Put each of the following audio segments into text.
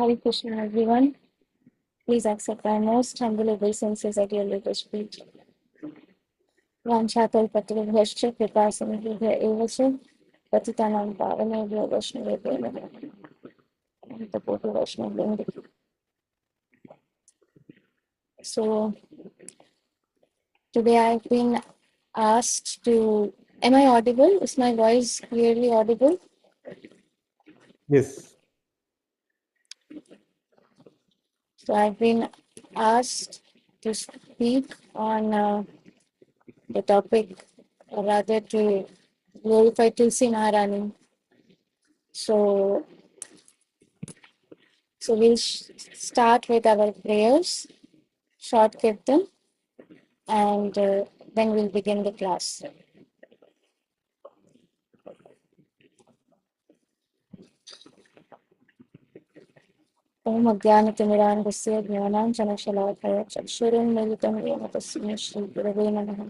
Hare Krishna, everyone. Please accept my most humble obeisances at your lotus feet. Vanchakalpatarubhyascha kripasimhibhya eva cha patitanam pavanebhyo vaishnavebhyo namo. Namaste Vaishnav. So today I've been asked to. Am I audible? Is my voice clearly audible? Yes. So I've been asked to speak on the topic, or rather to glorify Tulsi Maharani. So we'll start with our prayers, short kirtan, and then we'll begin the class. Om Ajnanatimirandasya Jnananjanashalakaya Chakshurunnilitam Yena Tasmai Shri Gurave Namaha.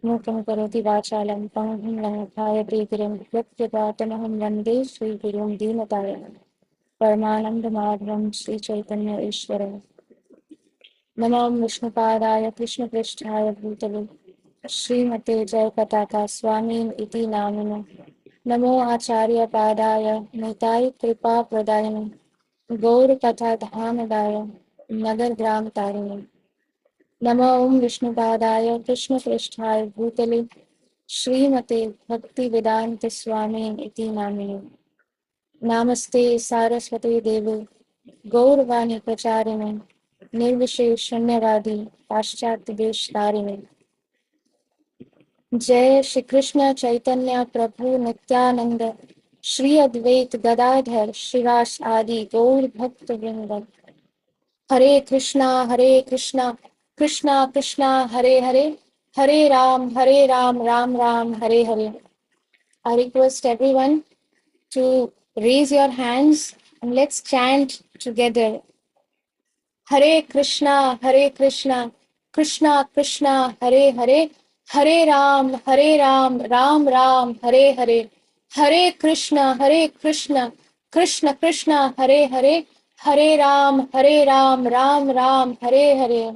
Mukam Karoti Vachalam Pangham Langhayate Girim Pratyatatamaham Vande Shri Gurum Deenatayana Paramananda Madhavam Shri Chaitanya Ishwaram. Namo Vishnupadaya Krishna Pristhaya Bhutale Srimate Jai Pataka Swamin Iti Namino Namo Acharya Padaya Nitai Kripa Pradayani Gaur Katha Dhamadaya Nagar Gram Tarini Namo Vishnupadaya Krishna Pristhaya Bhutale Srimate Bhakti Vedanta Swamin Iti Namino Namaste Saraswati Devi Gauravani Pracharini Nirvishesh Shunyavadi Paschatya Desh Tarini जय श्री कृष्ण चैतन्य प्रभु नित्यानंद श्री अद्वैत गदाधर श्रीवास आदि गौर भक्त वृंद हरे Krishna Krishna Krishna Hare Hare Hare Ram Ram Ram Hare Hare. I request everyone to raise your hands and let's chant together. Hare Krishna, Krishna Krishna, Hare Hare, Hare Ram, Ram Ram, Hare Hare, Hare Krishna, Krishna Krishna, Hare Hare, Hare Ram, Ram Ram, Hare Hare.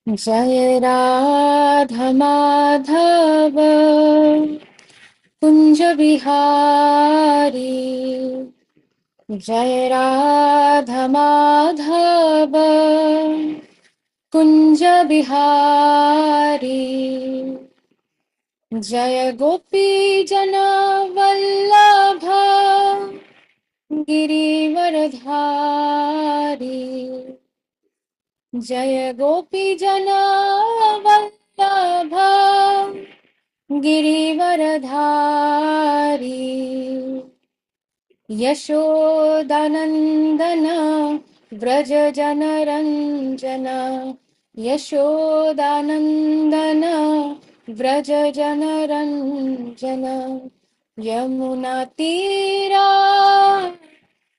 Jai Radha Madhava Kunja Bihari Jai Radha Madhava Kunja Bihari Jaya Gopi Jana Vallabha Girivaradhari Jaya Gopi Jana Vallabha Girivaradhari Yashodanandana Vraja Janaranjana Yashodanandana Vraja Janaranjana Yamuna Tira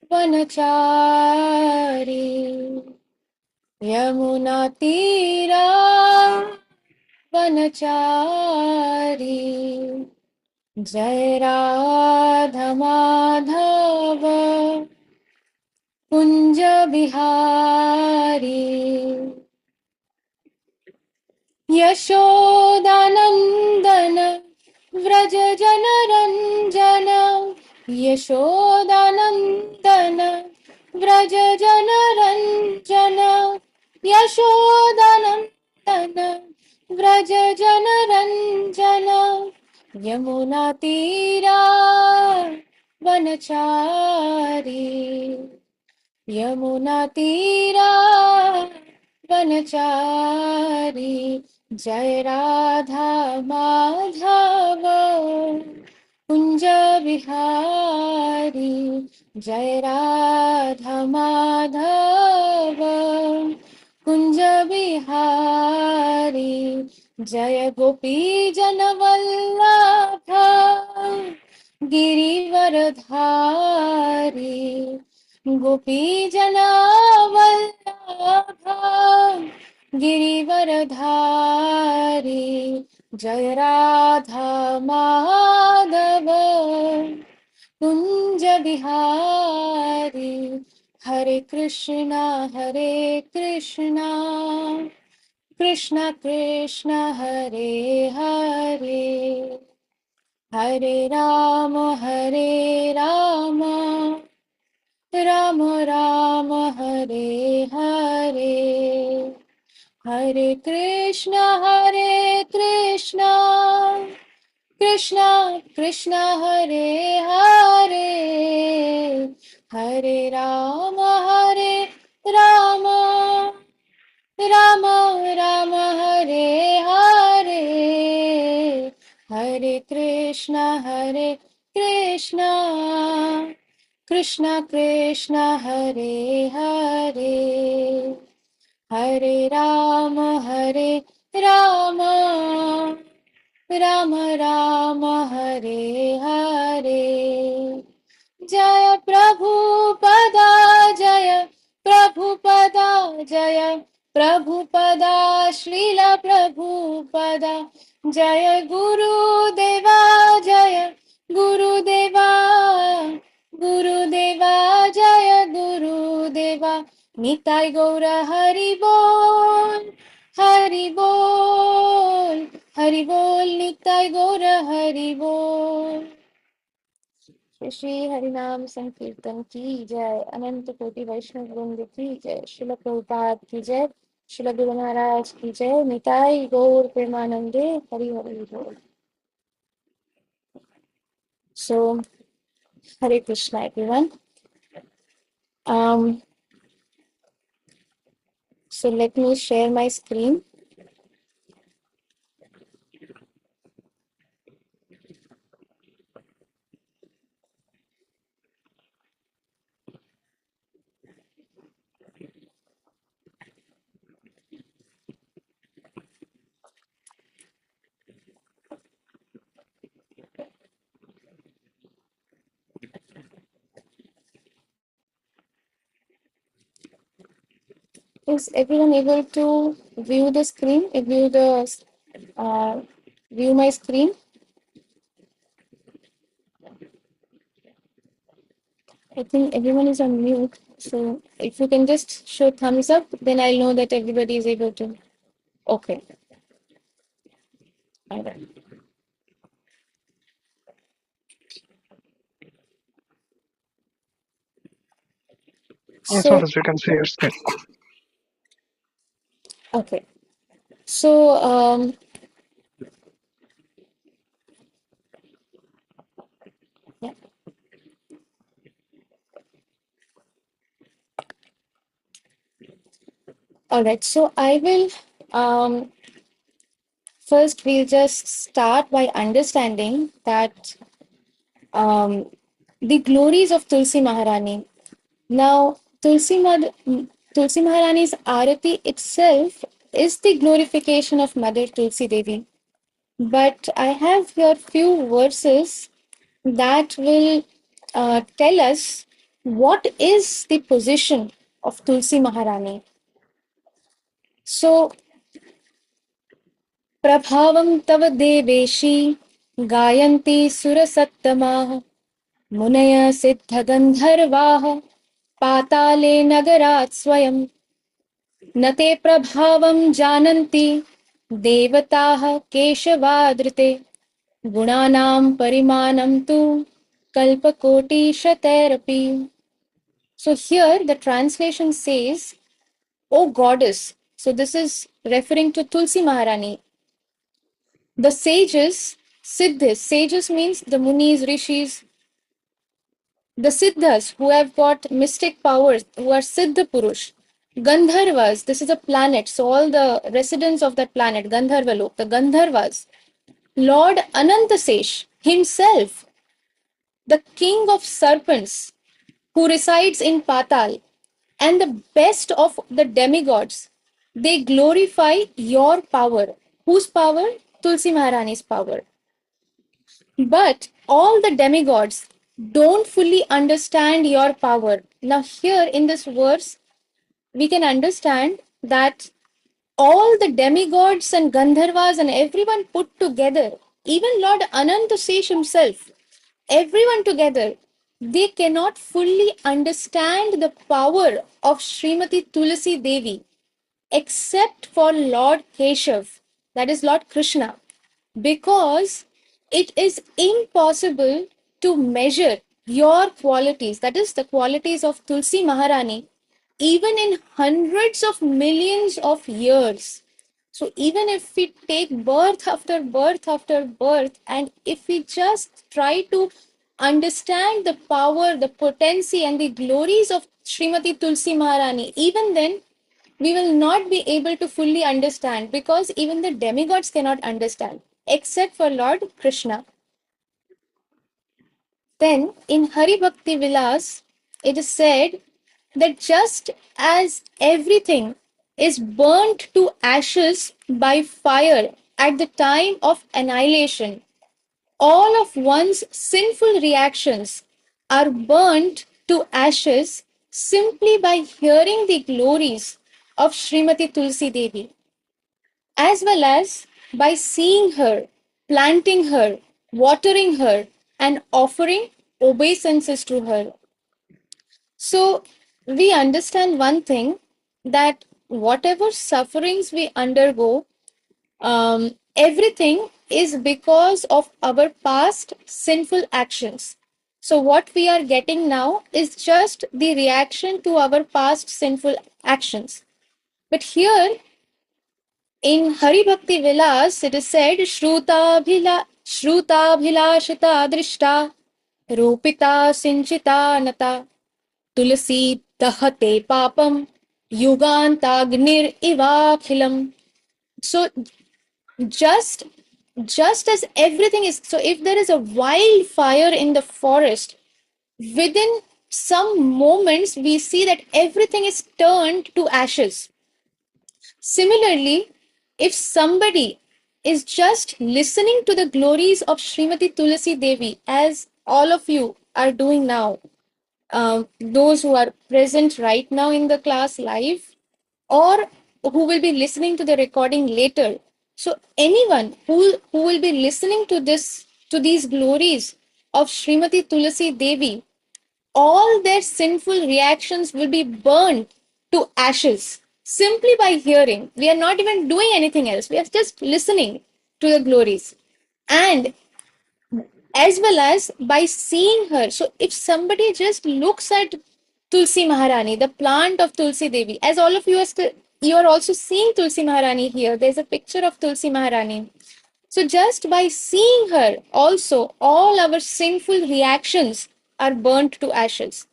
Vanachari Yamuna Tira Vanachari Jai Radha Madhava Kunja Bihari Yashodanandana Vraja Janaranjana Yashodanandana Vraja Janaranjana Yashodanandana Vraja Janaranjana Yamuna Tira Vanachari Yamuna Tira Vanachari Jai Radha Madhava Kunja Bihari Jai Radha Madhava Kunja Bihari Jaya Gopi Janavallabha Girivaradhari Gopi Janavallabha Girivaradhari जय राधा माधव कुंज बिहारी हरे कृष्णा कृष्ण कृष्ण हरे हरे हरे राम राम राम हरे हरे हरे कृष्ण कृष्ण कृष्ण हरे हरे हरे राम राम राम राम हरे हरे हरे कृष्ण कृष्ण कृष्ण कृष्ण हरे हरे हरे राम राम राम राम हरे हरे जय प्रभुपदा जय प्रभुपदा जय प्रभुपदा श्रील प्रभुपदा जय गुरुदेवा गुरुदेवा जय गुरुदेवा निताय गौर हरि बोल निताय गौर हरि बोल। श्री हरिनाम संकीर्तन की जय। अनंत कोटि वैष्णव वृंद की जय। श्रील प्रभुपाद की जय। श्रील गुरु महाराज की जय। निताई गौर प्रेमानंदे हरि हरि बोल। So Hare Krishna everyone. So let me share my screen. Is everyone able to view the screen? Uh, view my screen? I think everyone is on mute. So if you can just show thumbs up, then I'll know that everybody is able to. Okay. All right. As So, far as you can see your screen. okay. So, yeah. All right. So I will, first we'll just start by understanding that the glories of Tulsi Maharani. Now, Tulsi Maharani's Arati itself is the glorification of Mother Tulsi Devi. But I have here few verses that will tell us what is the position of Tulsi Maharani. So, Prabhavam tava deveshi gayanti surasattamah munaya siddha gandharvaah patale nagarat swayam नते प्रभावं जानन्ति देवताः केशवादृते गुणानां परिमाणं तु कल्पकोटिशतैरपि. So here the translation says, O goddess. So this is referring to Tulsi Maharani. The sages, Siddhis, sages means the Munis, Rishis, the Siddhas who have got mystic powers, who are Siddha Purush. Gandharvas, this is a planet, so all the residents of that planet, Gandharvalok, the Gandharvas. Lord Anantasesh himself, the king of serpents, who resides in Patal, and the best of the demigods, they glorify your power. Whose power? Tulsi Maharani's power. But all the demigods don't fully understand your power. Now, here in this verse, we can understand that all the demigods and Gandharvas and everyone put together, even Lord Anantasesh himself, everyone together, they cannot fully understand the power of Srimati Tulasi Devi except for Lord Keshav, that is Lord Krishna, because it is impossible to measure your qualities, that is the qualities of Tulsi Maharani, even in hundreds of millions of years. So even if we take birth after birth after birth, and if we just try to understand the power, the potency, and the glories of Srimati Tulsi Maharani, even then we will not be able to fully understand, because even the demigods cannot understand except for Lord Krishna. Then in Hari Bhakti Vilas, it is said that just as everything is burnt to ashes by fire at the time of annihilation, all of one's sinful reactions are burnt to ashes simply by hearing the glories of Srimati Tulsi Devi, as well as by seeing her, planting her, watering her, and offering obeisances to her. So we understand one thing, that whatever sufferings we undergo, everything is because of our past sinful actions. So what we are getting now is just the reaction to our past sinful actions. But here in Hari Bhakti Vilas, it is said, Shruta Bhilashita Drishta Rupita Sinchita Nata Tulasi Dahate Papam Yugantagnir Ivakhilam. So just just as everything is, so if there is a wildfire in the forest, within some moments we see that everything is turned to ashes. Similarly, if somebody is just listening to the glories of Srimati Tulasi Devi, as all of you are doing now, those who are present right now in the class live, or who will be listening to the recording later. So anyone who will be listening to this, to these glories of Srimati Tulasi Devi, all their sinful reactions will be burned to ashes simply by hearing. We are not even doing anything else. We are just listening to the glories. And as well as by seeing her. So if somebody just looks at Tulsi Maharani, the plant of Tulsi Devi, as all of you are, you are also seeing Tulsi Maharani here. There's a picture of Tulsi Maharani. So just by seeing her, also all our sinful reactions are burnt to ashes.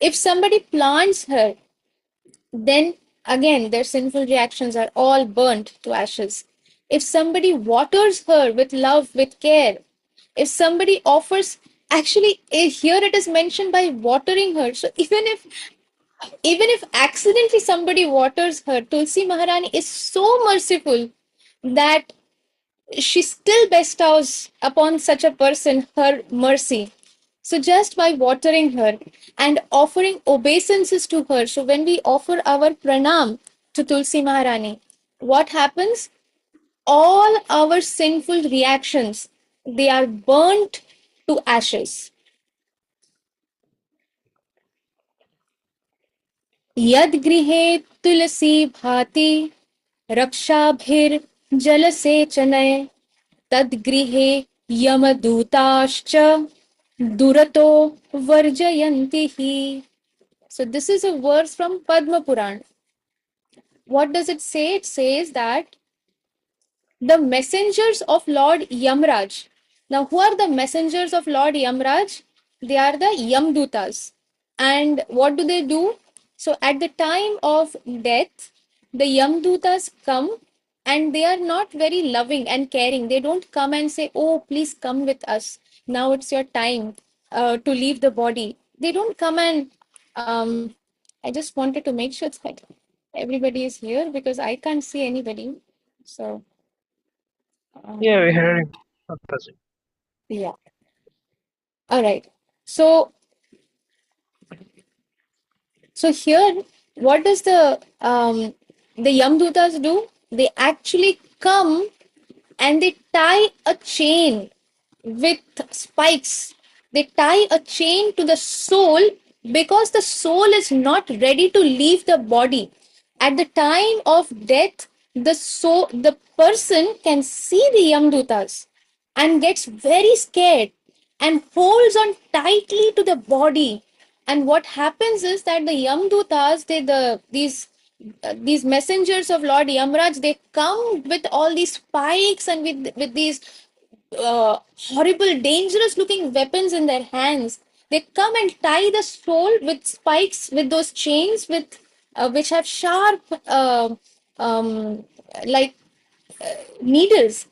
If somebody plants her, then again their sinful reactions are all burnt to ashes. If somebody waters her with love, with care, if somebody offers, actually here it is mentioned by watering her. So even if accidentally somebody waters her, Tulsi Maharani is so merciful that she still bestows upon such a person her mercy. So just by watering her and offering obeisances to her, so when we offer our pranam to Tulsi Maharani, what happens? All our sinful reactions, they are burnt to ashes. यद गृहे तुलसी भाति रक्षाभिर जलसेचनय तद्गृहे यमदूताश्च दुरतो varjayanti hi. So this is a verse from Padma Puran. What does it say? It says that the messengers of Lord Yamraj. Now, who are the messengers of Lord Yamraj? They are the Yamdutas. And what do they do? So, at the time of death, the Yamdutas come, and they are not very loving and caring. They don't come and say, "Oh, please come with us. Now it's your time to leave the body." They don't come and I just wanted to make sure that everybody is here because I can't see anybody. So, Yeah, we're um, hearing Fantastic. yeah. All right. So, so here, what does the Yamdutas do? they actually come and they tie a chain with spikes. They tie a chain to the soul because the soul is not ready to leave the body. At the time of death, the person can see the Yamdutas and gets very scared and holds on tightly to the body. And what happens is that the Yamdutas, these messengers of Lord Yamraj, they come with all these spikes and with these horrible, dangerous looking weapons in their hands. They come and tie the soul with spikes, with those chains, with which have sharp, um, like needles,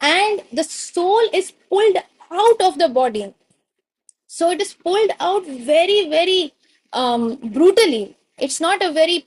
and the soul is pulled out of the body. So it is pulled out very, very brutally. It's not a very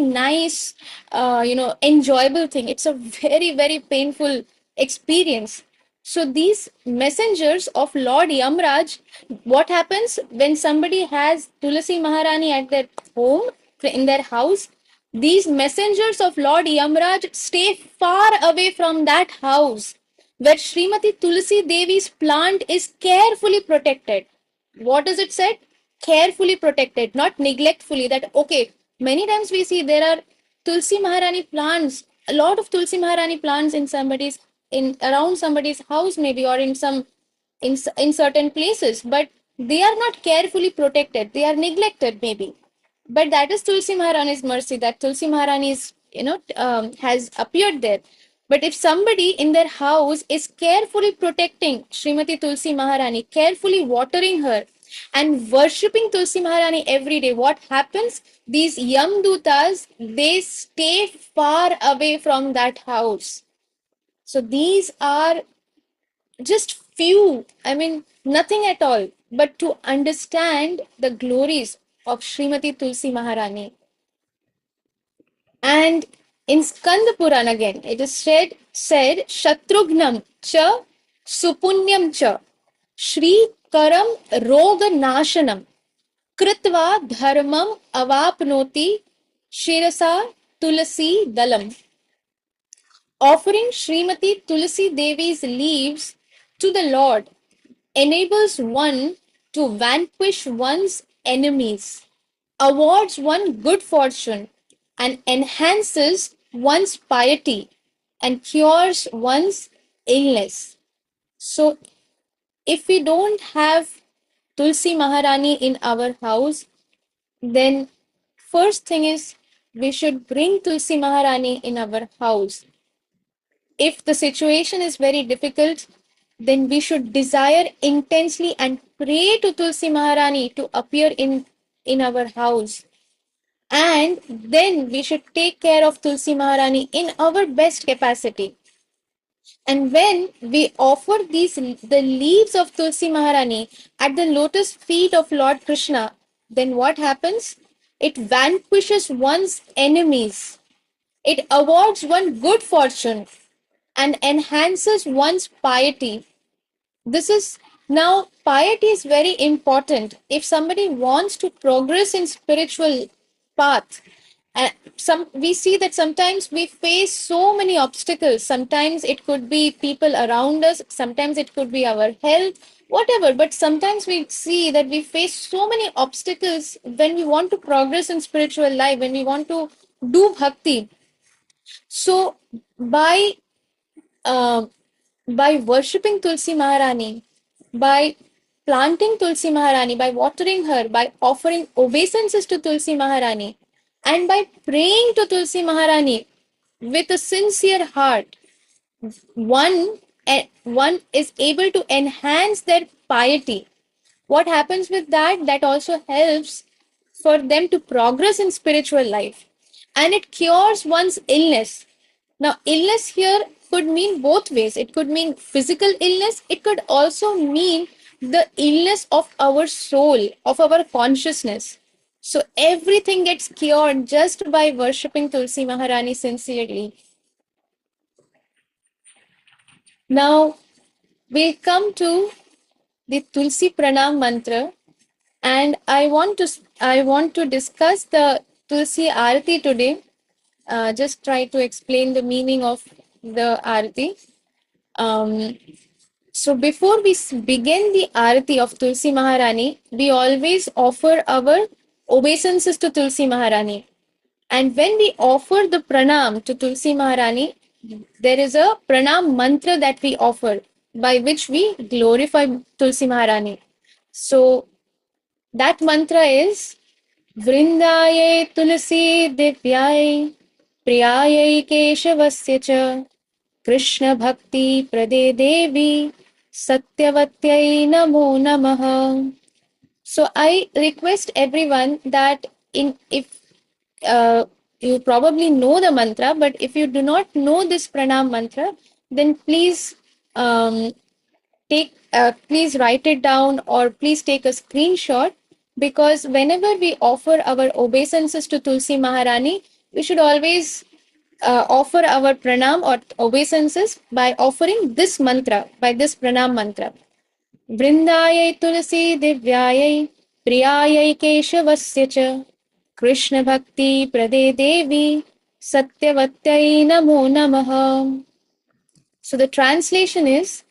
nice, enjoyable thing. It's a very, very painful experience. So these messengers of Lord Yamraj, what happens when somebody has Tulasi Maharani at their home, in their house? These messengers of Lord Yamraj stay far away from that house where Srimati Tulsi Devi's plant is carefully protected. What is it said? Carefully protected, not neglectfully. That okay, many times we see there are Tulsi Maharani plants, a lot of Tulsi Maharani plants in around somebody's house maybe, or in certain places, but they are not carefully protected. They are neglected maybe. But that is Tulsi Maharani's mercy, that Tulsi Maharani is, has appeared there. But if somebody in their house is carefully protecting Srimati Tulsi Maharani, carefully watering her and worshipping Tulsi Maharani every day, what happens? These Yamdutas, they stay far away from that house. So these are just few, I mean, nothing at all, but to understand the glories of Srimati Tulsi Maharani. And in Skanda Puran again, it is said Shatrugnam cha Supunyam cha Shri Karam Roga Nashanam Kritva Dharmam Avapnoti Shirasa Tulasi Dalam. Offering Srimati Tulasi Devi's leaves to the Lord enables one to vanquish one's enemies, awards one good fortune, and enhances one's piety and cures one's illness. So, if we don't have Tulsi Maharani in our house, then first thing is we should bring Tulsi Maharani in our house. If the situation is very difficult, then we should desire intensely and pray to Tulsi Maharani to appear in our house. And then we should take care of Tulsi Maharani in our best capacity. And when we offer the leaves of Tulsi Maharani at the lotus feet of Lord Krishna, then what happens? It vanquishes one's enemies. It awards one good fortune and enhances one's piety. This is now piety is very important. If somebody wants to progress in spiritual path, some we see that sometimes we face so many obstacles. Sometimes it could be people around us, sometimes it could be our health, whatever. But sometimes we see that we face so many obstacles when we want to progress in spiritual life, when we want to do bhakti. So by uh, by worshipping Tulsi Maharani, by planting Tulsi Maharani, by watering her, by offering obeisances to Tulsi Maharani, and by praying to Tulsi Maharani with a sincere heart, one is able to enhance their piety. What happens with that? That also helps for them to progress in spiritual life, and it cures one's illness. Now, illness here could mean both ways. It could mean physical illness, it could also mean the illness of our soul, of our consciousness. So, everything gets cured just by worshipping Tulsi Maharani sincerely. Now, we come to the Tulsi Pranam mantra, and I want to discuss the Tulsi Aarti today. just try to explain the meaning of the Arati. Um, so before we begin the Arati of Tulsi Maharani, we always offer our obeisances to Tulsi Maharani. And when we offer the pranam to Tulsi Maharani, there is a pranam mantra that we offer by which we glorify Tulsi Maharani. So that mantra is Vrindaye Tulsi Divyaye Priyaye Keshavasya cha Krishna Bhakti Prade Devi Satyavatyai Namo Namaha. So I request everyone that in if uh, you probably know the mantra, but if you do not know this pranam mantra, then please please write it down or please take a screenshot, because whenever we offer our obeisances to Tulsi Maharani, we should always offer our pranam or obeisances by offering this mantra, by this pranam mantra. वृन्दायै तुलसी दिव्यायै प्रियायै केशवस्य च कृष्ण भक्ति प्रदे देवी सत्यवत्यै नमो नमः. So the translation is,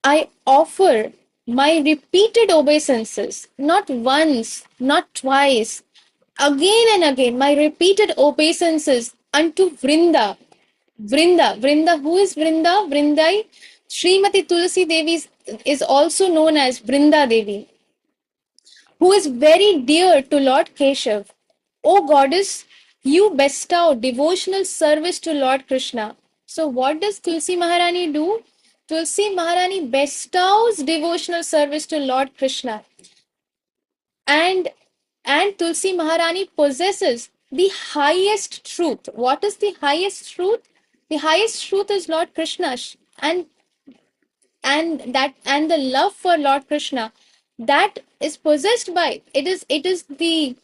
I offer my repeated obeisances, not once, not twice, again and again, my repeated obeisances unto Vrinda. Vrinda. Who is Vrinda? Vrindai. Srimati Tulsi Devi is also known as Vrinda Devi, who is very dear to Lord Keshav. O goddess, you bestow devotional service to Lord Krishna. So, what does Tulsi Maharani do? Tulsi Maharani bestows devotional service to Lord Krishna. And Tulsi Maharani possesses the highest truth. What is the highest truth? The highest truth is Lord Krishna, and the love for Lord Krishna that is possessed by it is the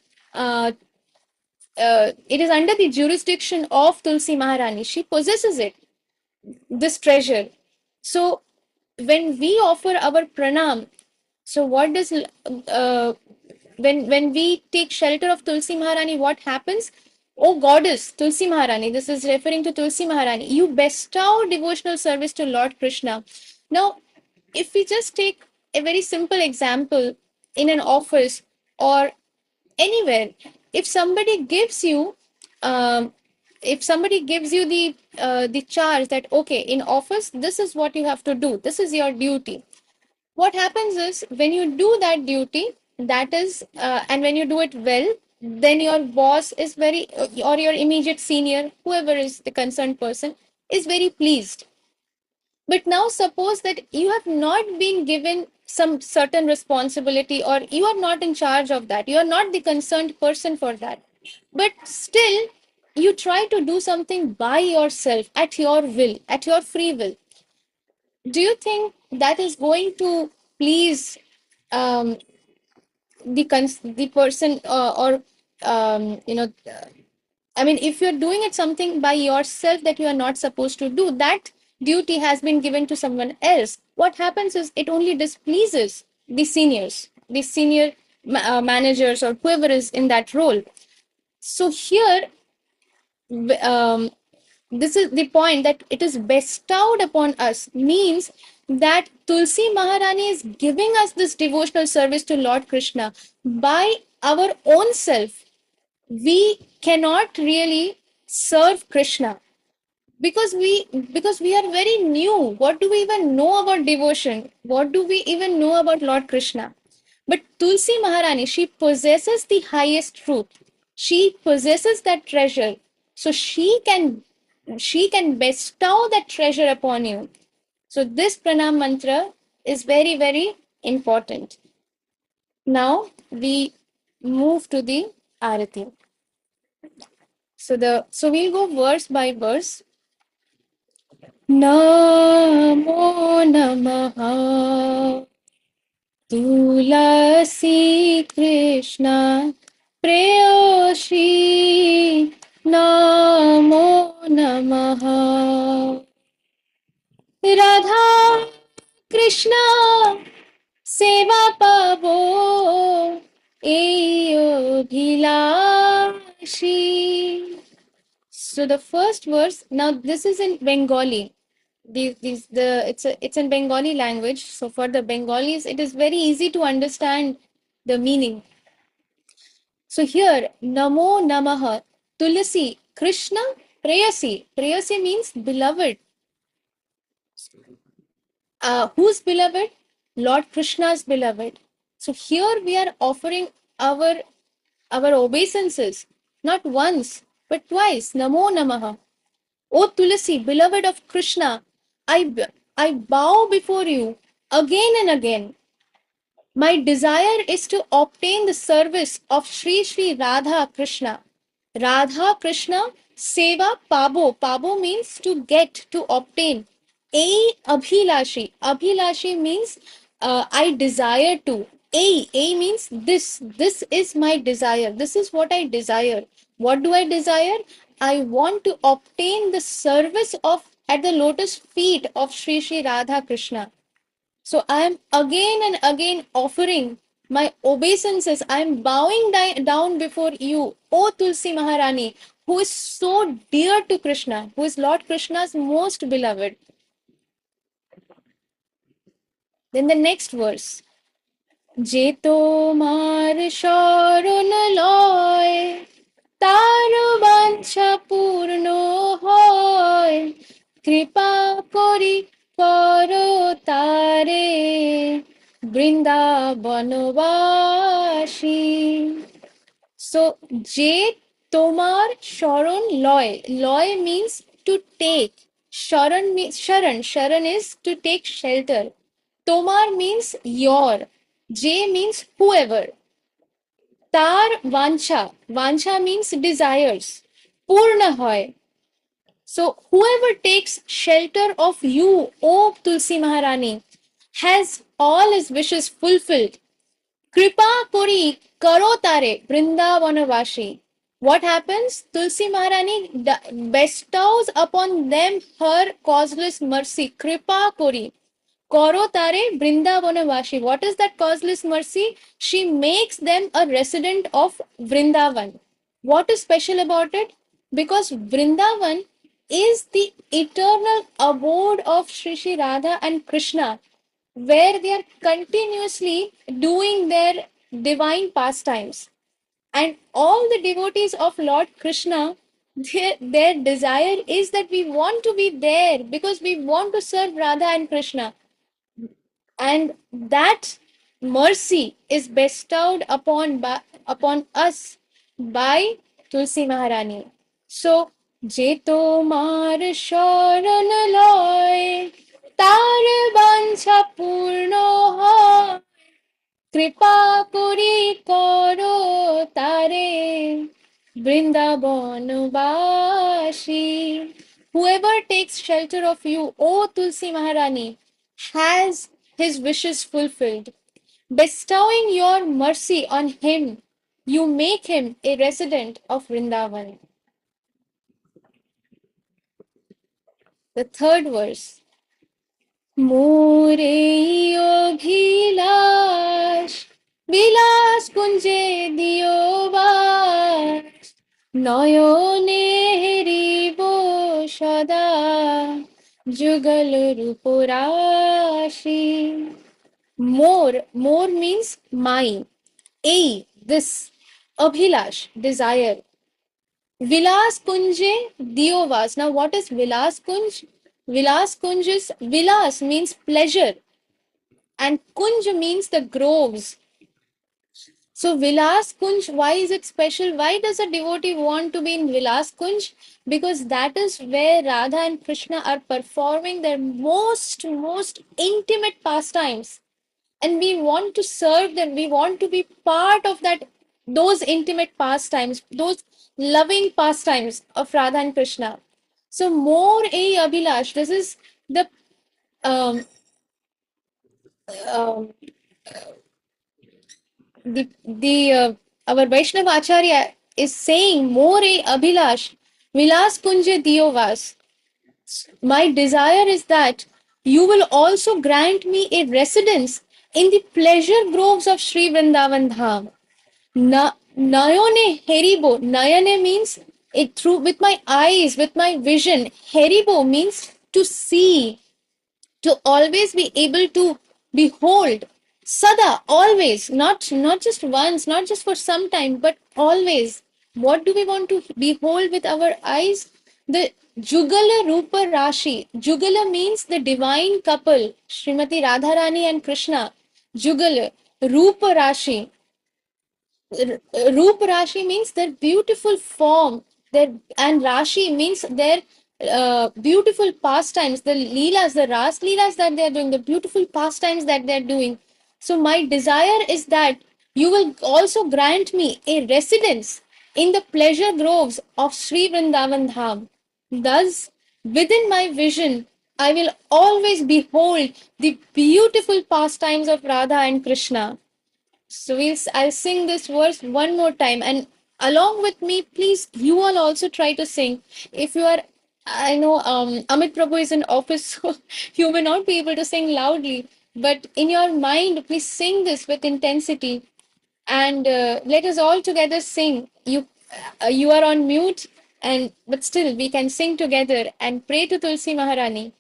it is under the jurisdiction of Tulsi Maharani. She possesses it, this treasure. So when we offer our pranam, so what does when we take shelter of Tulsi Maharani, what happens? Oh goddess, Tulsi Maharani, this is referring to Tulsi Maharani, you bestow devotional service to Lord Krishna. Now, if we just take a very simple example in an office or anywhere, if somebody gives you um, the charge that okay, in office this is what you have to do, this is your duty, what happens is when you do that duty, that is and when you do it well, then your boss is very or your immediate senior, whoever is the concerned person, is very pleased. But now suppose that you have not been given some certain responsibility, or you are not in charge of that, you are not the concerned person for that, but still you try to do something by yourself, at your will, at your free will. Do you think that is going to please um, the person, or I mean, if you're doing it something by yourself that you are not supposed to do, that duty has been given to someone else. What happens is it only displeases the seniors, the senior managers, or whoever is in that role. So here, um, this is the point, that it is bestowed upon us, means that Tulsi Maharani is giving us this devotional service to Lord Krishna by our own self. We cannot really serve Krishna because we are very new. What do we even know about devotion? What do we even know about Lord Krishna? But Tulsi Maharani, she possesses the highest truth, she possesses that treasure, so she can bestow that treasure upon you. So this pranam mantra is very, very important. Now we move to the arati. So we'll go verse by verse. Namo Namaha Tulasi Krishna Preyoshi. Namo Namaha Radha Krishna Seva Pavo Eyo Bhilashi So the first verse, now this is in Bengali. It's in Bengali language. So for the Bengalis, it is very easy to understand the meaning. So here, Namo Namaha, Tulasi, Krishna, Prayasi. Prayasi means beloved. Who's beloved? Lord Krishna's beloved. So here we are offering our our obeisances, not once, but twice. Namo Namaha. O Tulasi, beloved of Krishna, I bow before you again and again. My desire is to obtain the service of Sri Sri Radha Krishna. Radha Krishna Seva Pabo. Pabo means to get, to obtain. A Abhilashi. Abhilashi means I desire to. A means this. This is my desire. This is what I desire. What do I desire? I want to obtain the service of at the lotus feet of Sri Sri Radha Krishna. So I am again and again offering my obeisances. I am bowing down before you, O Tulsi Maharani, who is so dear to Krishna, who is Lord Krishna's most beloved. Then the next verse. Je tomar sharon loy, তার বাঞ্ছা পূর্ণ হয় কৃপা করি কর তারে বৃন্দাবনবাসী so যে তোমার শরণ লয় লয় means to take sharan is to take shelter tomar means your je means whoever তার বাঞ্ছা বাঞ্ছা means desires পূর্ণ হয় so whoever takes shelter of you O Tulsi Maharani has all his wishes fulfilled kripa kori karo tare vrindavanavashi what happens Tulsi Maharani bestows upon them her causeless mercy kripa kori Koro Tare Vrindavanavashi. What is that causeless mercy? She makes them a resident of Vrindavan. What is special about it? Because Vrindavan is the eternal abode of Sri Sri Radha and Krishna, where they are continuously doing their divine pastimes. And all the devotees of Lord Krishna, their desire is that we want to be there because we want to serve Radha and Krishna and that mercy is bestowed upon us by Tulsi Maharani. So, je tomar sharan loy, tar bancha purno hoy, কৃপা করি করো তারে বৃন্দাবনবাসী whoever takes shelter of you O Tulsi Maharani has his wishes fulfilled bestowing your mercy on him you make him a resident of Vrindavan the third verse মোরে অভিলাষ বিলাস কুঞ্জে দিও বাস নয়নে হেরিব সদা যুগল রূপরাশি more means mine a this abhilash desire Vilas Kunje Diovas. Now, what is Vilas Kunj? Vilas Kunj is Vilas means pleasure, and Kunj means the groves. So, Vilas Kunj, why is it special? Why does a devotee want to be in Vilas Kunj? Because that is where Radha and Krishna are performing their most intimate pastimes. And we want to serve them. We want to be part of those intimate pastimes, those loving pastimes of Radha and Krishna. So more a Abhilash. This is the um, um, the our Vaishnava Acharya is saying more a Abhilash Vilas Kunje Diovas. My desire is that you will also grant me a residence in the pleasure groves of Sri Vrindavan Dham. Nayone Heribo. Nayane means it through with my eyes, with my vision. Heribo means to see, to always be able to behold. Sada, always, not just once, not just for some time, but always. What do we want to behold with our eyes? The Jugala Rupa Rashi. Jugala means the divine couple, Srimati Radharani and Krishna. Jugala, Rupa Rashi. Roop Rashi means their beautiful form, their and Rashi means their beautiful pastimes, the leelas, the ras leelas that they are doing, the beautiful pastimes that they are doing. So my desire is that you will also grant me a residence in the pleasure groves of Sri Vrindavan Dham. Thus, within my vision, I will always behold the beautiful pastimes of Radha and Krishna. So I'll sing this verse one more time, and along with me, please, you all also try to sing. If you are, I know Amit Prabhu is in office, so you may not be able to sing loudly, but in your mind, please sing this with intensity, and let us all together sing. You are on mute, and but still we can sing together and pray to Tulsi Maharani.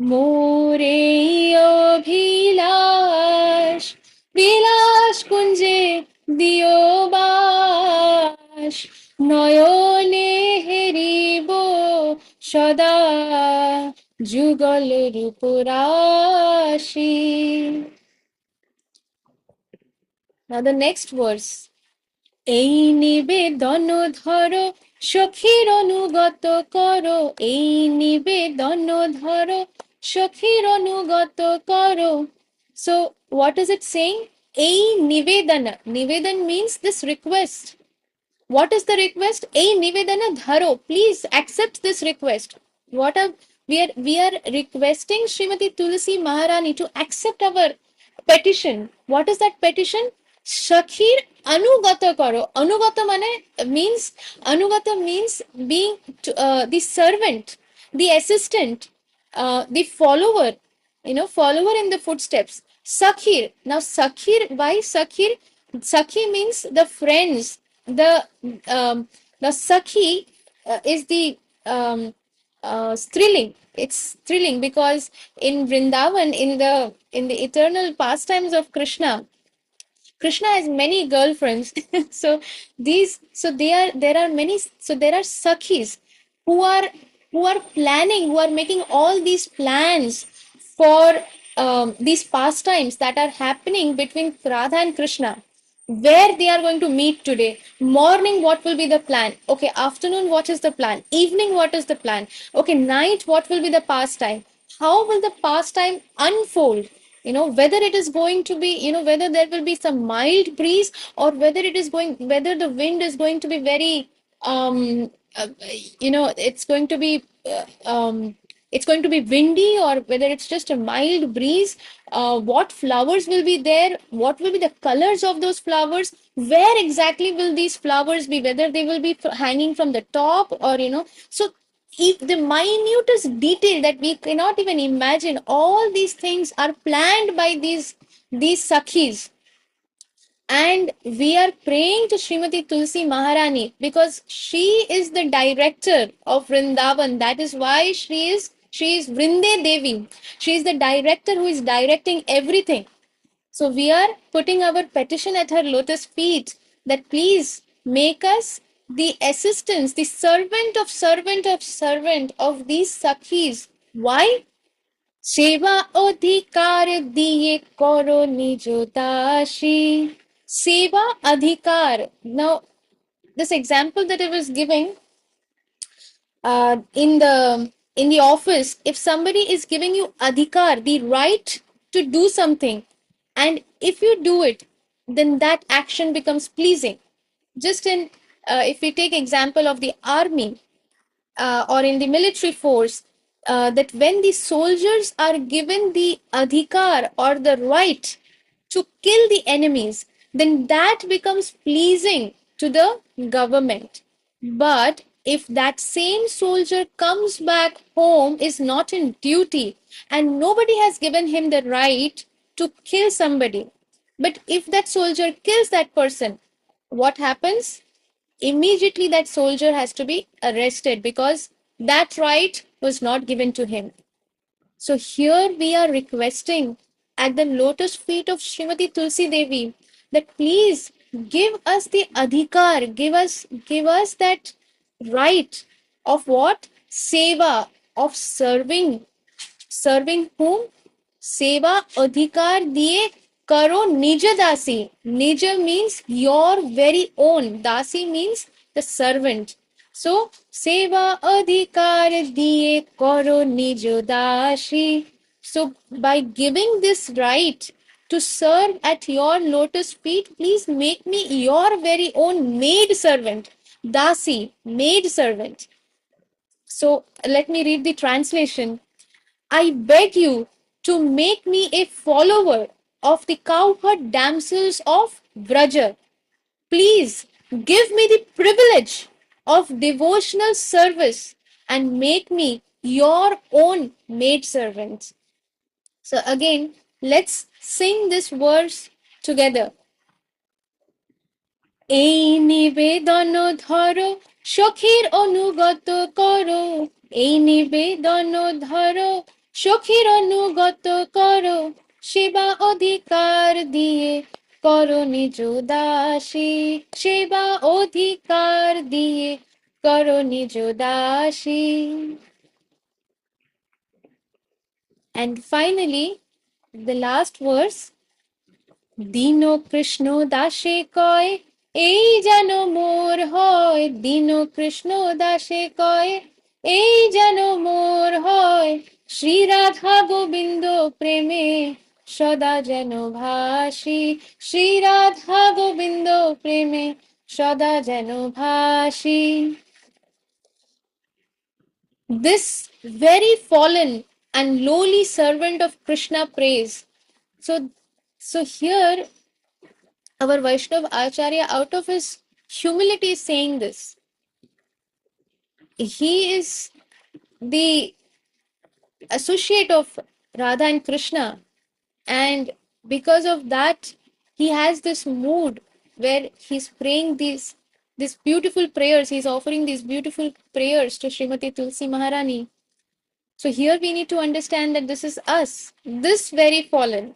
মোরে অভিলাষ বিলাস কুঞ্জে দিও বাস নয়নে হেরিব সদা যুগল রূপরাশি. Now the next verse. এই নিবেদন ধরো সখীর অনুগত করো, এই নিবেদন ধরো সখীর অনুগত করো. So what is it saying? এই নিবেদনা. Nivedan means this request. What is the request? A nivedana dharo. Please accept this request. What are we are requesting Srimati Tulsi Maharani to accept our petition. What is that petition? Shakhir anugata karo. Anugata means being the servant, the assistant, the follower, follower in the footsteps. Sakhir. Now Sakhir, why Sakhir? Sakhi means the friends. The Sakhi is the thrilling. It's thrilling because in Vrindavan, in the eternal pastimes of Krishna has many girlfriends. So there are many. So there are sakhis who are planning, who are making all these plans for these pastimes that are happening between Radha and Krishna. Where they are going to meet today. Morning, what will be the plan? Okay, afternoon, what is the plan? Evening, what is the plan? Okay, night, what will be the pastime? How will the pastime unfold? Whether it is going to be, whether there will be some mild breeze, or whether the wind is going to be very it's going to be windy, or whether it's just a mild breeze. What flowers will be there? What will be the colors of those flowers? Where exactly will these flowers be? Whether they will be hanging from the top, or so if the minutest detail that we cannot even imagine, all these things are planned by these sakhis. And we are praying to Srimati Tulsi Maharani because she is the director of Vrindavan. That is why she is Vrinde Devi. She is the director who is directing everything. So we are putting our petition at her lotus feet that please make us the assistants, the servant of these sakhis. Why? সেবা অধিকার দিয়ে করো নিজ দাসী. Seva adhikar. Now, this example that I was giving, in the office, if somebody is giving you adhikar, the right to do something, and if you do it, then that action becomes pleasing. Just if we take example of the army, or in the military force, that when the soldiers are given the adhikar or the right to kill the enemies, then that becomes pleasing to the government. But if that same soldier comes back home, is not in duty, and nobody has given him the right to kill somebody, but if that soldier kills that person, what happens? immediately that soldier has to be arrested because that right was not given to him. So here we are requesting at the lotus feet of Srimati Tulsi Devi that please give us the adhikar, give us that right of what? Seva, of serving whom? Seva adhikar diye karo nij dasi. Nij means your very own. Dasi means the servant. So seva adhikar diye karo nij dasi. So by giving this right to serve at your lotus feet, please make me your very own maid servant. Dasi, maid servant. So let me read the translation. I beg you to make me a follower of the cowherd damsels of Vraja. Please give me the privilege of devotional service and make me your own maidservant. So again, let's sing this verse together. এই নিবেদন ধরো সখীর অনুগত করো, এই নিবেদন ধরো সখীর অনুগত করো, সেবা অধিকার দিয়ে করো নিজ দাসী, সেবা অধিকার দিয়ে করো নিজ দাসী. And finally, the last verse. দীন কৃষ্ণ দাসে কয় এই যেন মোর হয়, দীন কৃষ্ণ দাসে কয় এই যেন মোর হয়, শ্রী রাধা গোবিন্দ প্রেমে সদা যেন ভাসি, শ্রী রাধা গোবিন্দ প্রেমে সদা যেন ভাসি. This very fallen and lowly servant of Krishna prays. So here our Vaishnav Acharya, out of his humility, is saying this. He is the associate of Radha and Krishna, and because of that, he has this mood where he's praying these beautiful prayers. He's offering these beautiful prayers to Srimati Tulsi Maharani. So here we need to understand that this is us, this very fallen.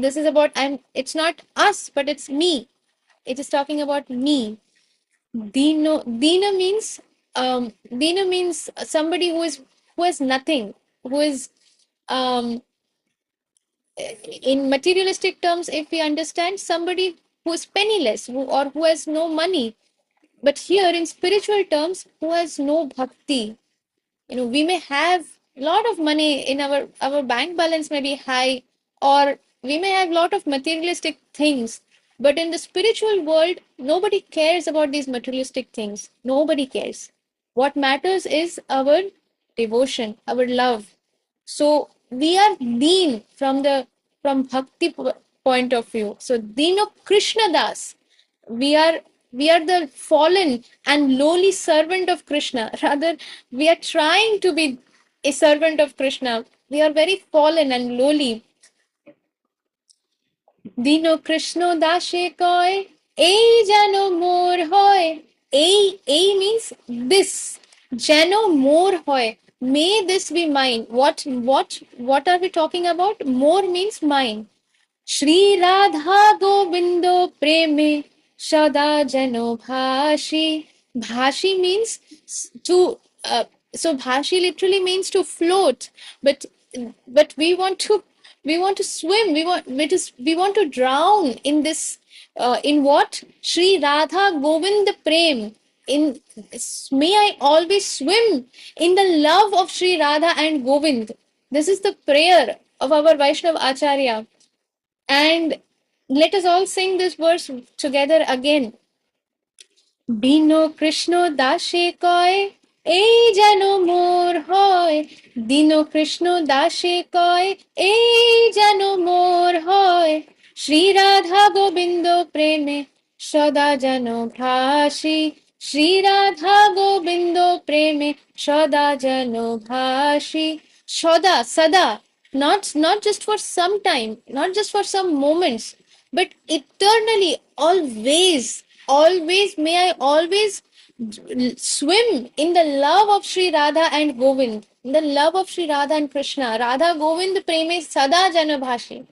This is about it's not us, but it's me. It is talking about me. Dina means somebody who has nothing, who is um, in materialistic terms, if we understand, somebody who is penniless, or who has no money. But here in spiritual terms, who has no bhakti. We may have a lot of money in our bank balance may be high, or we may have a lot of materialistic things, but in the spiritual world nobody cares about these materialistic things. Nobody cares. What matters is our devotion, our love. So we are deen from bhakti point of view. So dino Krishna das, we are the fallen and lowly servant of Krishna. Rather, we are trying to be a servant of Krishna. We are very fallen and lowly. Dino Krishna dashe koi, ei jano mor hoy. Ei means this. Jano mor hoy. May this be mine. What are we talking about? More means mine. Shri Radha गोविंदो प्रेमे सदा जनो भाषी. Bhashi means to so bhashi literally means to float, but we want to swim, we want to drown in this in what? Shri Radha Govind Prem. In May I always swim in the love of Shri Radha and Govind. This is the prayer of our Vaishnav Acharya. And let us all sing this verse together again. Dino Krishna dashe koi, ei jano mor hoy. Dino Krishna dashe koi, ei jano mor hoy. Shri Radha Gobindo preme, sada jano bhashi. Shri Radha Gobindo preme, sada jano bhashi. Sada, not just for some time, not just for some moments, but eternally, always I always swim in the love of Sri Radha and Govind, in the love of Sri Radha and Krishna. Radha Govind preme sada janabhashi.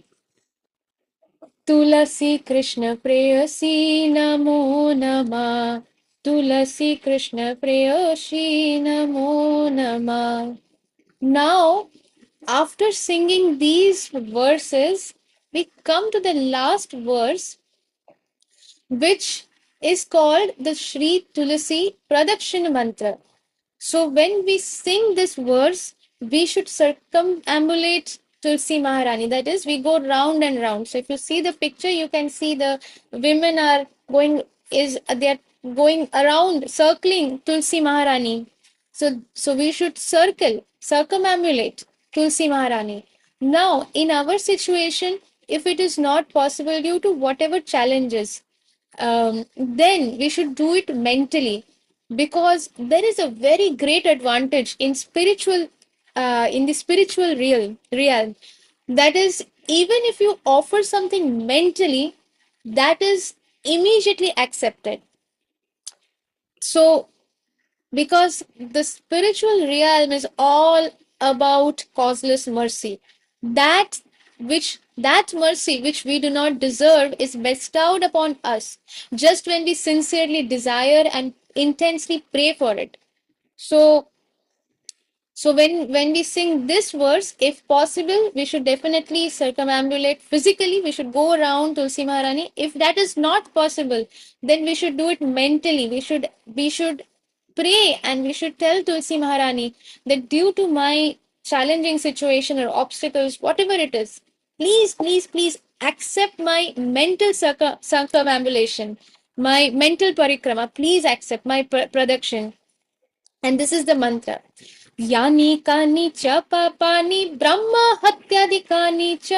तुलसी कृष्ण प्रेयसी नमो नमः. तुलसी कृष्ण प्रेयसी नमो नमः. Now, after singing these verses, we come to the last verse, which is called the Shri Tulasi Pradakshina Mantra. So when we sing this verse, we should circumambulate Tulsi Maharani. That is, we go round and round. So if you see the picture, you can see the women are they are going around, circling Tulsi Maharani. So we should circumambulate Tulsi Maharani. Now, in our situation, if it is not possible due to whatever challenges, then we should do it mentally, because there is a very great advantage in the spiritual realm. That is, even if you offer something mentally, that is immediately accepted. So because the spiritual realm is all about causeless mercy. That mercy which we do not deserve is bestowed upon us just when we sincerely desire and intensely pray for it. So so when we sing this verse, if possible, we should definitely circumambulate physically. We should go around Tulsi Maharani. If that is not possible, then we should do it mentally. We should pray, and we should tell Tulsi Maharani that due to my challenging situation or obstacles, whatever it is, please, please, please accept my mental circumambulation, my mental parikrama. Please accept my production. And this is the mantra. यानि कानि च पापानि ब्रह्म हत्यादिकानि च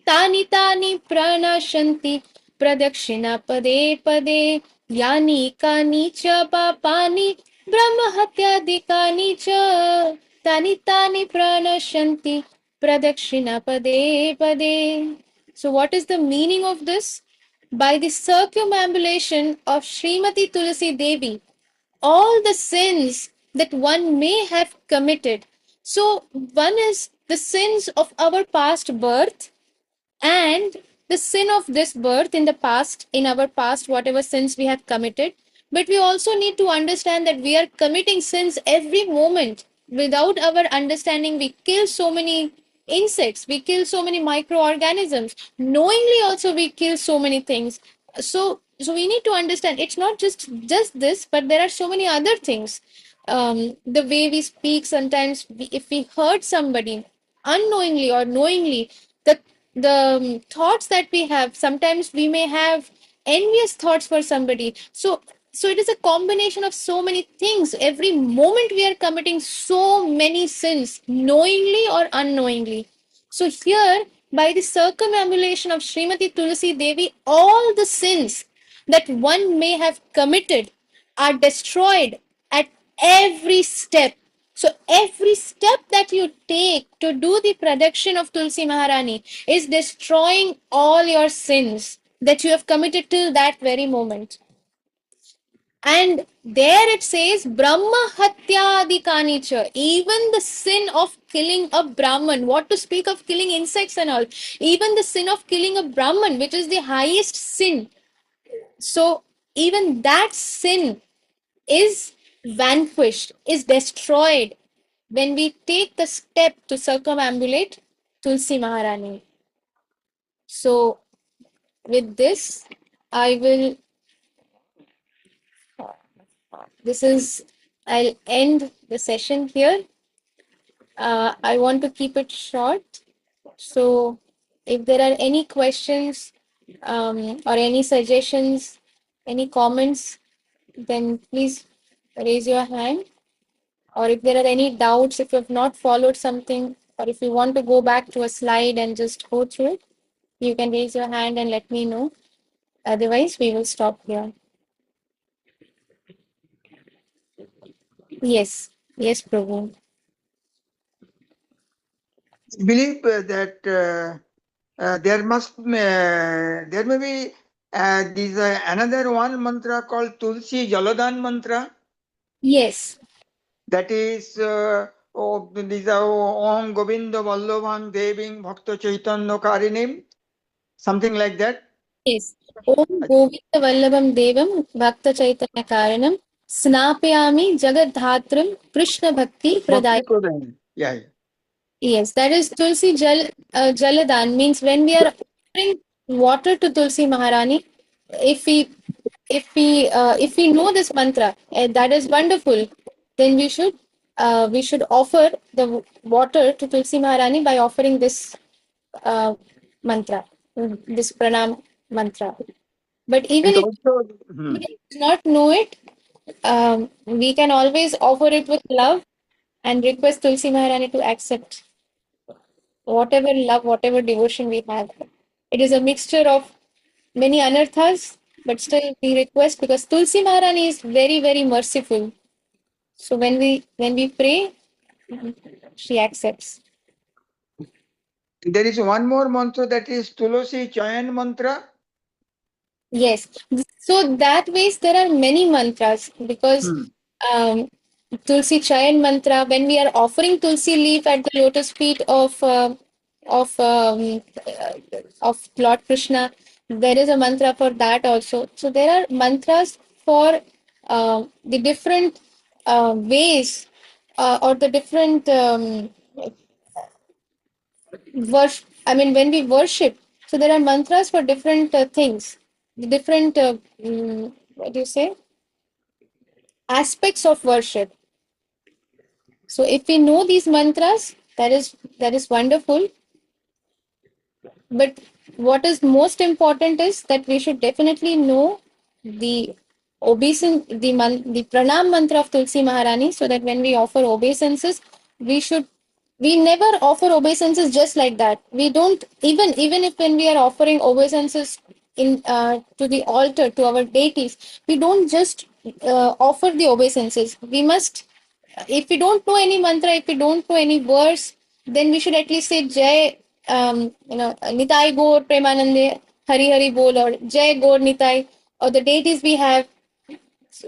तानि तानि प्रणश्यन्ति प्रदक्षिणा पदे पदे. यानि कानि च पापानि ब्रह्म हत्यादिकानि च तानि तानि प्रणश्यन्ति प्रदक्षिणा पदे पदे. So what is the meaning of this? By the circumambulation of Srimati Tulasi Devi, all the sins that one may have committed. So, one is the sins of our past birth, and the sin of this birth in the past, in our past, whatever sins we have committed. But we also need to understand that we are committing sins every moment. Without our understanding, we kill so many insects, we kill so many microorganisms. Knowingly, also, we kill so many things. So we need to understand it's not just this, but there are so many other things. The way we speak, sometimes if we hurt somebody unknowingly or knowingly, the thoughts that we have, sometimes we may have envious thoughts for somebody. So it is a combination of so many things. Every moment we are committing so many sins, knowingly or unknowingly. So here, by the circumambulation of Srimati Tulasi Devi, all the sins that one may have committed are destroyed at every step. So every step that you take to do the production of Tulsi Maharani is destroying all your sins that you have committed till that very moment. And there it says, Brahma Hatyadikani cha, even the sin of killing a Brahman, what to speak of killing insects and all, even the sin of killing a Brahman, which is the highest sin. So even that sin is vanquished, is destroyed when we take the step to circumambulate Tulsi Maharani. So, with this, I will, I'll end the session here. I want to keep it short. So, if there are any questions or any suggestions, any comments, then please raise your hand. Or if there are any doubts, if you have not followed something, or if you want to go back to a slide and just go through it, you can raise your hand and let me know. Otherwise, we will stop here. Yes, yes, Prabhu. Believe that there may be These another one mantra called Tulsi Jaladan mantra. Yes. That is, these are Om Govinda Vallabham Deving Bhakta Chaitanya Karinim, something like that. Yes. Om Govinda Vallabham Devam Bhakta Chaitanya Karanam Snapyami Jagadhatram Krishna Bhakti Pradaya. Bhakti Pradaya. Yeah. Yes, that is Tulsi Jaladan, means when we are offering water to Tulsi Maharani, if we know this mantra, that is wonderful. Then we should offer the water to Tulsi Maharani by offering this mantra, this pranam mantra. But even And if also, we do not know it, we can always offer it with love and request Tulsi Maharani to accept whatever love, whatever devotion we have. It is a mixture of many anarthas, but still we request, because Tulsi Maharani is very, very merciful. So when we pray, she accepts. there is one more mantra, that is Tulasi Chayan mantra. Yes. So that ways there are many mantras, because um, Tulsi Chayan mantra, when we are offering Tulsi leaf at the lotus feet of um, uh, of Lord Krishna, there is a mantra for that also. So there are mantras for the different ways, or the different worship. I mean, when we worship, so there are mantras for different things, the different what do you say, aspects of worship. So if we know these mantras, that is wonderful. But what is most important is that we should definitely know the the pranam mantra of Tulsi Maharani, so that when we offer obeisances, we should we never offer obeisances just like that. We don't, even if when we are offering obeisances in to the altar, to our deities, we don't just offer the obeisances. We must, if we don't know any mantra, if we don't know any verse, then we should at least say Jai, Nitai Gaur Premanande, Hari Hari Bol, or Jai Gaur Nitai, or the deities we have.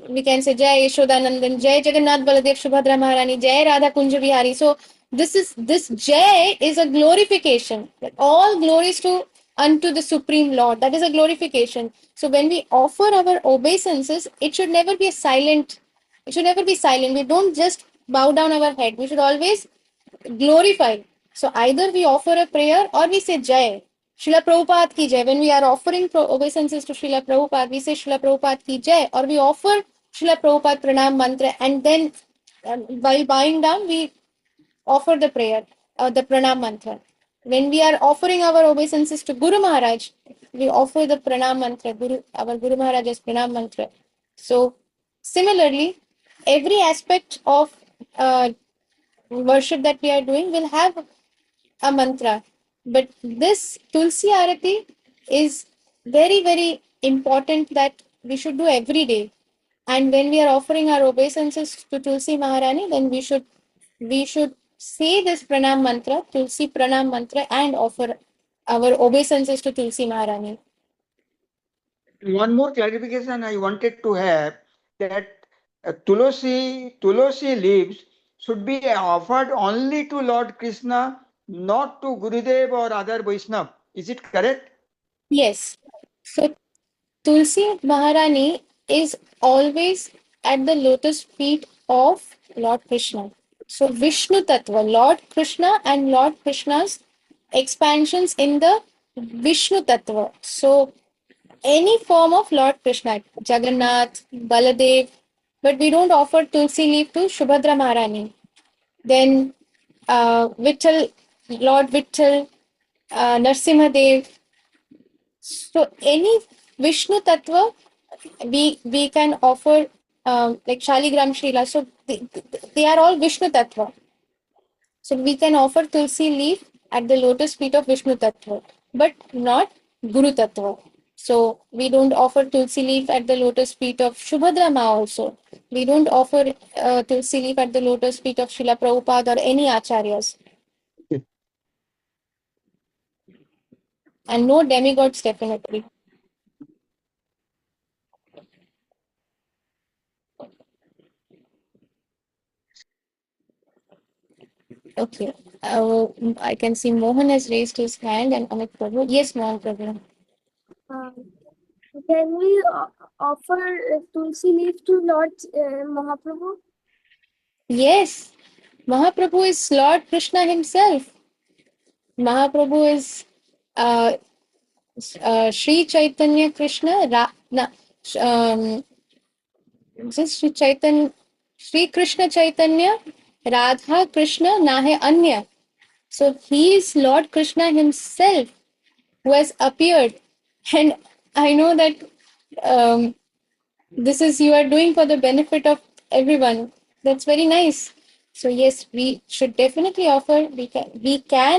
We can say Jai Yashodanandan, Jai Jagannath Baladev Subhadra Maharani, Jai Radha Kunja Bihari. So this Jai is a glorification. All glories to unto the Supreme Lord. That is a glorification. So when we offer our obeisances, it should never be a silent. It should never be silent. We don't just bow down our head. We should always glorify. So either we offer a prayer or we say Jai. Srila Prabhupada ki Jai. When we are offering obeisances to Srila Prabhupada, we say Srila Prabhupada ki Jai, or we offer Srila Prabhupada Pranam Mantra, and then while bowing down, we offer the prayer, the Pranam Mantra. When we are offering our obeisances to Guru Maharaj, we offer the Pranam Mantra, our Guru Maharaj's Pranam Mantra. So, similarly, every aspect of worship that we are doing will have a mantra. But this Tulsi Arati is very, very important, that we should do every day. And when we are offering our obeisances to Tulsi Maharani, then we should say this Pranam mantra, Tulsi Pranam mantra, and offer our obeisances to Tulsi Maharani. One more clarification I wanted to have, that Tulasi leaves should be offered only to Lord Krishna, not to Gurudev or other Vaishnav. Is it correct? Yes. So Tulsi Maharani is always at the lotus feet of Lord Krishna. So Vishnu Tattva, Lord Krishna and Lord Krishna's expansions in the Vishnu Tattva. So any form of Lord Krishna, Jagannath, Baladev, but we don't offer Tulsi leaf to Subhadra Maharani. Then Vittal, Lord Vittal, Narsimhadev. So any Vishnu Tattva, we can offer, like Shaligram Srila. So they are all Vishnu Tattva. So we can offer Tulsi leaf at the lotus feet of Vishnu Tattva, but not Guru Tattva. So we don't offer Tulsi leaf at the lotus feet of Shubhadra Ma also. We don't offer Tulsi leaf at the lotus feet of Srila Prabhupada or any acharyas. And no demigods, definitely. Okay. I can see Mohan has raised his hand and Amit Prabhu. Yes, Mohan Prabhu. Uh, can we offer Tulsi leaf to Lord Mahaprabhu? Yes, Mahaprabhu is Lord Krishna himself. Mahaprabhu is uh, Sri Chaitanya Krishna. Just Sri Chaitanya, Sri Krishna Chaitanya, Radha Krishna, Nahe Anya. So he is Lord Krishna himself who has appeared. And I know that um, this is you are doing for the benefit of everyone. That's very nice. So yes, we should definitely offer. We can,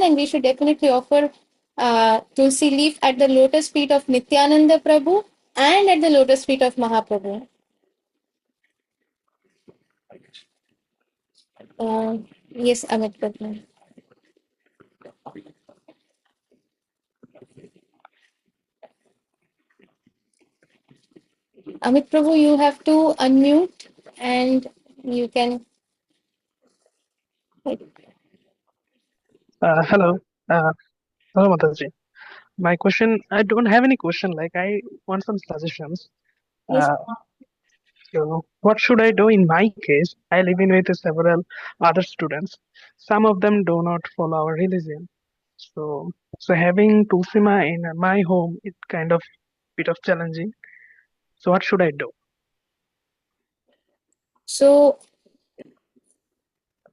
and we should definitely offer tulsi leaf at the lotus feet of Nityananda Prabhu and at the lotus feet of Mahaprabhu. Yes, Amit Prabhu. Amit Prabhu, you have to unmute and you can. Hello. Uh, Hello, Mataji. My question, I don't have any question. Like, I want some suggestions. Yes. Uh, so, what should I do in my case? I live in with several other students. Some of them do not follow our religion. So having Tusima in my home, it kind of bit of challenging. So, what should I do? So,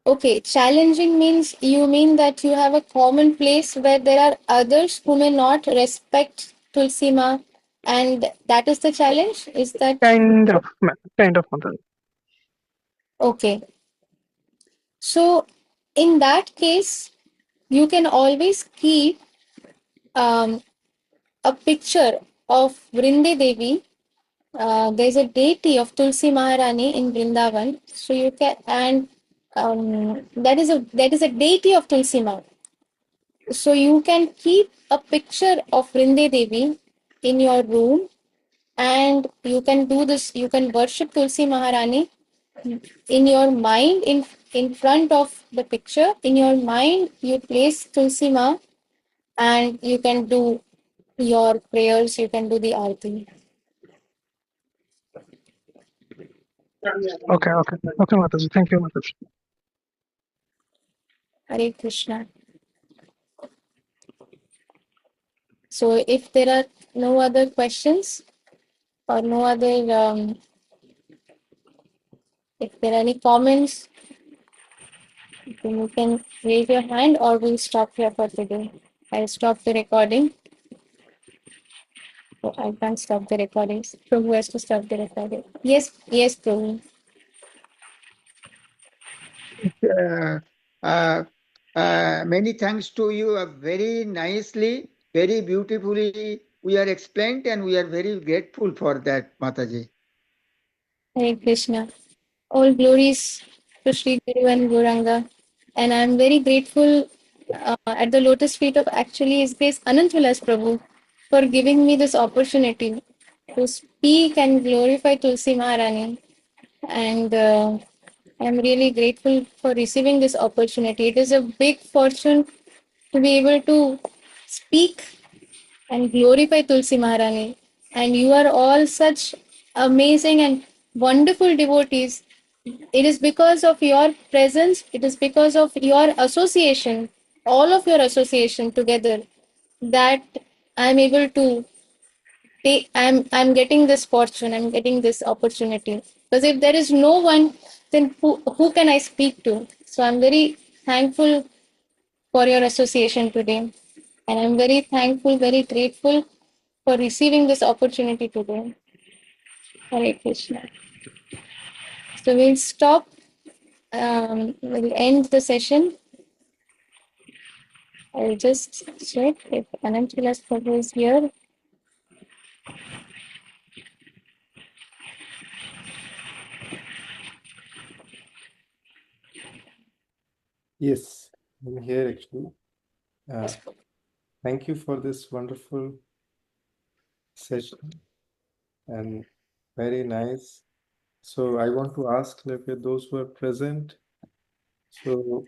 okay, challenging means you mean that you have a common place where there are others who may not respect Tulsi Ma, and that is the challenge? Is that Kind of, Mataji. okay? So, in that case, you can always keep um, a picture of Vrinde Devi. There's a deity of Tulsi Maharani in Vrindavan, so you can, and that is a deity of Tulsi Ma. So you can keep a picture of Vrinde Devi in your room, and you can do this. You can worship Tulsi Maharani in your mind, in front of the picture. In your mind, you place Tulsi Ma, and you can do your prayers. You can do the arti. Okay, Mataji. Thank you, Mataji. Hare Krishna. So if there are no other questions or no other, if there are any comments, then you can raise your hand or we'll stop here for today. I'll stop the recording. Oh, I can't stop the recording. Prabhu has to stop the recording. Yes, Prabhu. Uh, uh, many thanks to you. Very nicely, very beautifully, we are explained, and we are very grateful for that, Mataji. Hare Krishna. All glories to Sri Guru and Gauranga. And I'm very grateful at the lotus feet of actually His Grace Anant Vilas Prabhu for giving me this opportunity to speak and glorify Tulsi Maharani. And I'm really grateful for receiving this opportunity. It is a big fortune to be able to speak and glorify Tulsi Maharani. And you are all such amazing and wonderful devotees. It is because of your presence, it is because of your association, all of your association together, that I'm able to take, I'm getting this fortune, I'm getting this opportunity. Because if there is no one, then who can I speak to? So I'm very thankful for your association today. And I'm very thankful, very grateful for receiving this opportunity today. Hare Krishna. So we'll stop, we'll end the session. I'll just check if Anant Vilas Prabhu is here. Yes, I'm here actually. Thank you for this wonderful session and very nice. So I want to ask like those who are present. So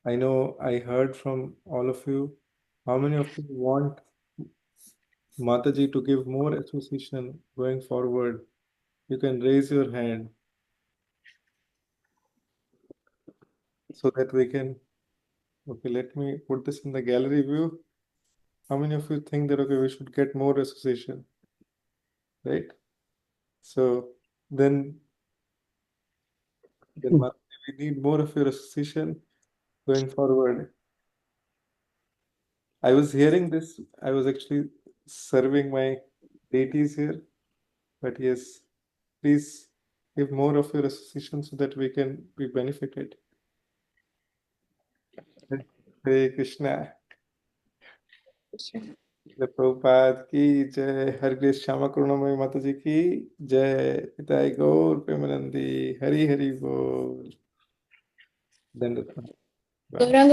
I know I heard from all of you. How many of you want Mataji to give more association going forward? You can raise your hand so that we can. Okay, let me put this in the gallery view. How many of you think that okay, we should get more association, right? So then Mataji, we need more of your association going forward. I was hearing this. I was actually serving my deities here, but yes, please give more of your association so that we can be benefited. Hare Krishna. Prabhuपाद की जय। हर कृष्ण श्यामा करुणामयी माता जी की जय। पिताई गौर प्रेमानंदी हरि हरि बोल। दंडवत। Gauranga